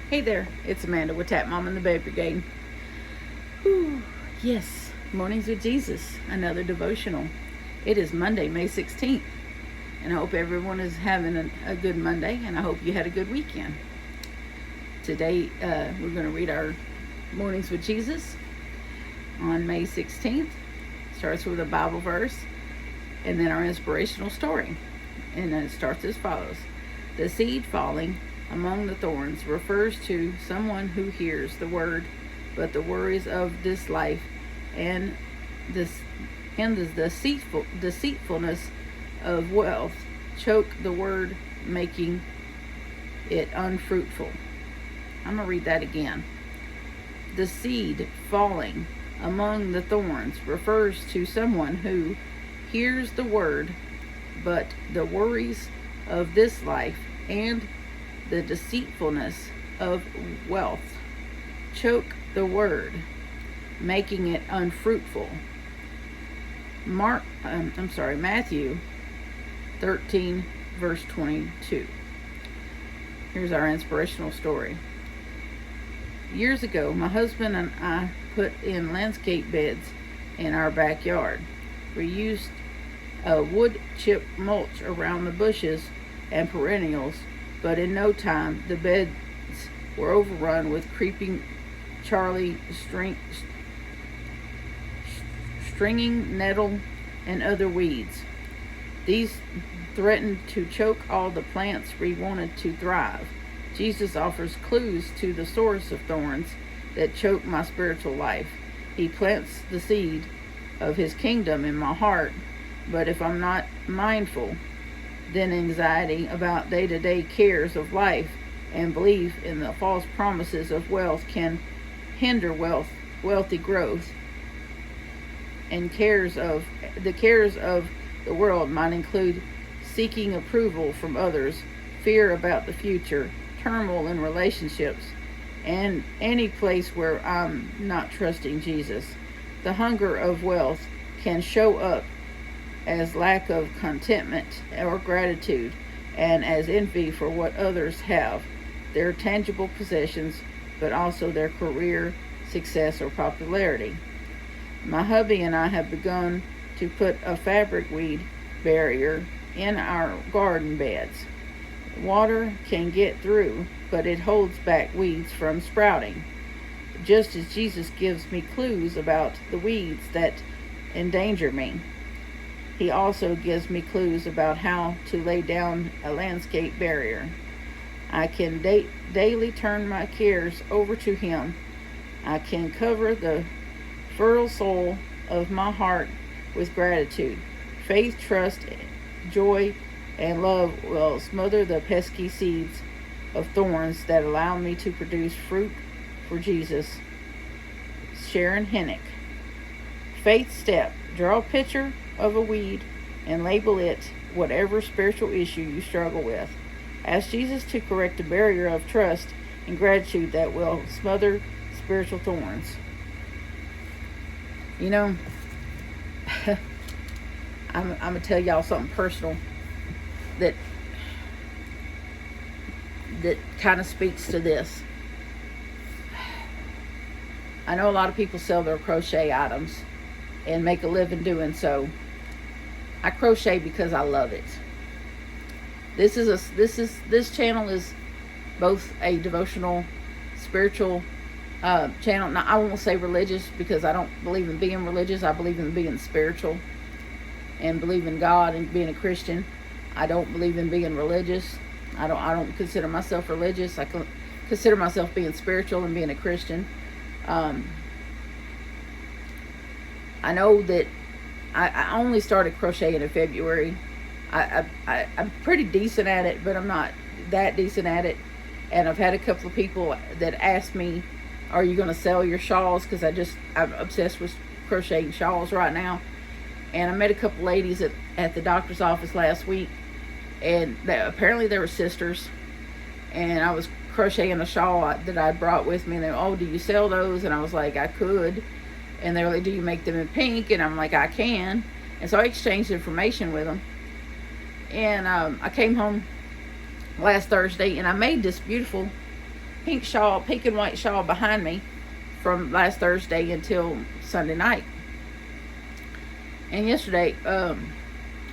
Hey there, it's Amanda with Tap Mom and the Baby Brigade. Whew, yes, Mornings with Jesus, another devotional. It is Monday, May 16th, and I hope everyone is having a good Monday, and I hope you had a good weekend. Today, we're going to read our Mornings with Jesus on May 16th. Starts with a Bible verse, and then our inspirational story. And then it starts as follows. The seed falling among the thorns refers to someone who hears the word, but the worries of this life and the deceitfulness of wealth choke the word, making it unfruitful. I'm going to read that again. The seed falling among the thorns refers to someone who hears the word, but the worries of this life and the deceitfulness of wealth choke the word, making it unfruitful. Matthew 13, verse 22. Here's our inspirational story. Years ago, my husband and I put in landscape beds in our backyard. We used a wood chip mulch around the bushes and perennials, but in no time the beds were overrun with creeping Charlie stringing nettle and other weeds. These threatened to choke all the plants we wanted to thrive. Jesus offers clues to the source of thorns that choke my spiritual life. He plants the seed of his kingdom in my heart, but if I'm not mindful, then anxiety about day-to-day cares of life and belief in the false promises of wealth can hinder wealthy growth. And the cares of the world might include seeking approval from others, fear about the future, turmoil in relationships, and any place where I'm not trusting Jesus. The hunger of wealth can show up as lack of contentment or gratitude, and as envy for what others have, their tangible possessions, but also their career, success, or popularity. My hubby and I have begun to put a fabric weed barrier in our garden beds. Water can get through, but it holds back weeds from sprouting. Just as Jesus gives me clues about the weeds that endanger me, he also gives me clues about how to lay down a landscape barrier. I can daily turn my cares over to him. I can cover the fertile soil of my heart with gratitude. Faith, trust, joy, and love will smother the pesky seeds of thorns that allow me to produce fruit for Jesus. Sharon Hennick. Faith step. Draw a picture of a weed and label it whatever spiritual issue you struggle with. Ask Jesus to correct the barrier of trust and gratitude that will smother spiritual thorns. You know, I'm going to tell y'all something personal that kind of speaks to this. I know a lot of people sell their crochet items and make a living doing so. I crochet because I love it. This channel is both a devotional, spiritual channel. Now, I won't say religious because I don't believe in being religious. I believe in being spiritual and believe in God and being a Christian. I don't believe in being religious. I don't consider myself religious. I consider myself being spiritual and being a Christian. I know that I only started crocheting in February. I'm pretty decent at it, but I'm not that decent at it. And I've had a couple of people that ask me, are you going to sell your shawls? Because I'm obsessed with crocheting shawls right now. And I met a couple ladies at the doctor's office last week, and apparently they were sisters. And I was crocheting a shawl that I brought with me, and they were, oh, do you sell those? And I was like, I could. And they were like, do you make them in pink? And I'm like, I can. And so I exchanged information with them. And I came home last Thursday, and I made this beautiful pink and white shawl behind me from last Thursday until Sunday night. And yesterday,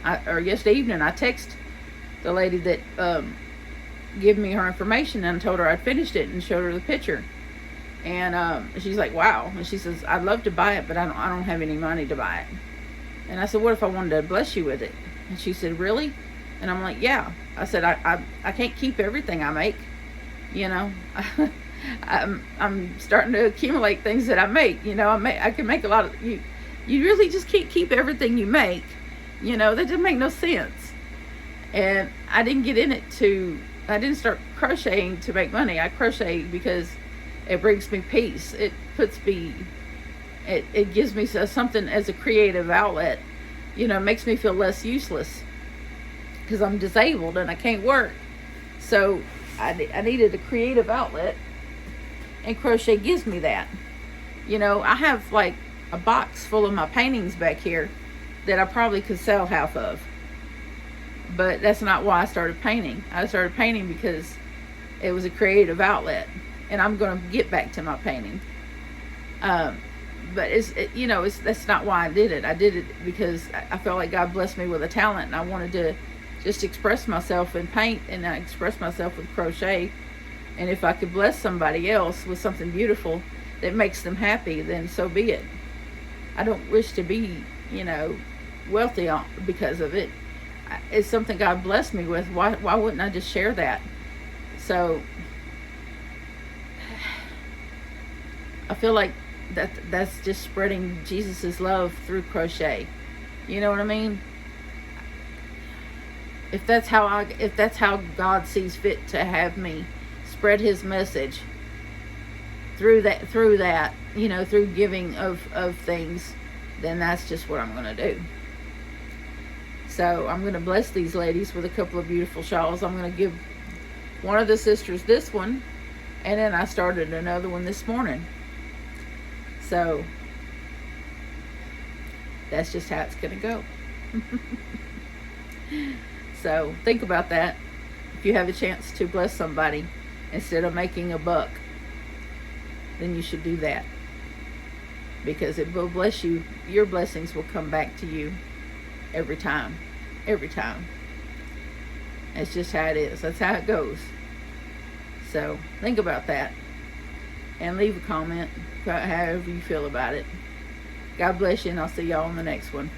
yesterday evening, I texted the lady that gave me her information and told her I'd finished it and showed her the picture. And she's like, wow. And she says, I'd love to buy it, but I don't have any money to buy it. And I said, what if I wanted to bless you with it? And she said, really? And I'm like, yeah. I said, I can't keep everything I make. You know, I'm starting to accumulate things that I make. You know, I can make a lot of, you really just can't keep everything you make. You know, that doesn't make no sense. And I didn't get in it I didn't start crocheting to make money. I crochet because it brings me peace. It gives me something as a creative outlet. You know, makes me feel less useless because I'm disabled and I can't work. So I needed a creative outlet, and crochet gives me that. You know, I have like a box full of my paintings back here that I probably could sell half of. But that's not why I started painting. I started painting because it was a creative outlet, and I'm going to get back to my painting. But that's not why I did it. I did it because I felt like God blessed me with a talent, and I wanted to just express myself in paint, and I express myself with crochet. And if I could bless somebody else with something beautiful that makes them happy, then so be it. I don't wish to be, wealthy because of it. It's something God blessed me with. Why wouldn't I just share that? So I feel like that's just spreading Jesus's love through crochet. You know what I mean? If that's how God sees fit to have me spread his message through that, through giving of things, then that's just what I'm going to do. So I'm going to bless these ladies with a couple of beautiful shawls. I'm going to give one of the sisters this one, and then I started another one this morning. So that's just how it's going to go. So think about that. If you have a chance to bless somebody instead of making a buck, then you should do that, because it will bless you. Your blessings will come back to you every time. It's just how it is. That's how it goes. So think about that and leave a comment about however you feel about it. God bless you, and I'll see y'all on the next one.